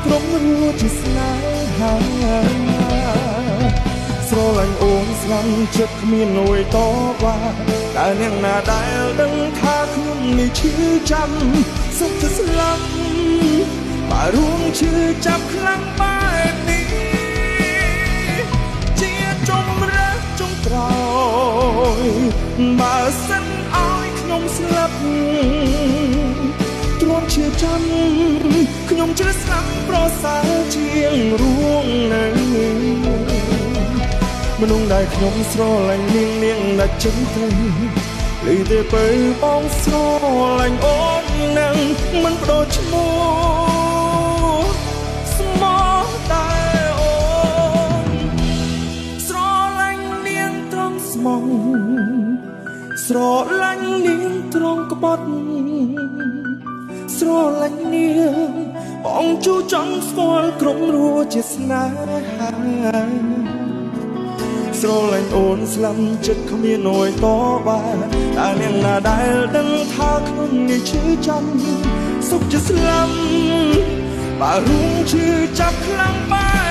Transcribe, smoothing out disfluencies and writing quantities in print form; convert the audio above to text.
ក្រុមរួចជាស្នេហាស្រឡាញ់អូនស្លាំងចិត្តគ្មានអួយតវ៉ាតែអ្នកណាដែលដឹងថាខ្ញុំនេះឈឺចាំសុខจะស្លាប់បើរួមឈឺចាប់ខ្លាំងបែបនេះជាចម្រើសចុងក្រោយបើសិនឲ្យខ្ញុំស្លាប់ទ្រាំឈឺចាំខ្ញុំជឿស្លាប់ប្រសើរជាងរួងនៅមនុស្សដែលខ្ញុំស្រឡាញ់នាងណាស់ចឹងទៅលឺតែពេលបងស្រឡាញ់អូននឹងមិនបដូរឈ្មោះស្មោះតែអូនស្រឡាញ់នាងត្រង់ស្មោះស្រឡាញ់នាងត្រង់ក្បត់ស្រឡាញ់នាងបងជួចង់ស្គាល់ក្រុមរួចជាស្នេហាស្រឡាញ់អូនស្លាប់ចិត្តគ្មានអួយតវ៉ាតែអ្នកណាដែលដឹងថាខ្ញុំនេះឈឺចាំសុខជាស្លាប់បើរួមឈឺចាប់ខ្លាំងបែ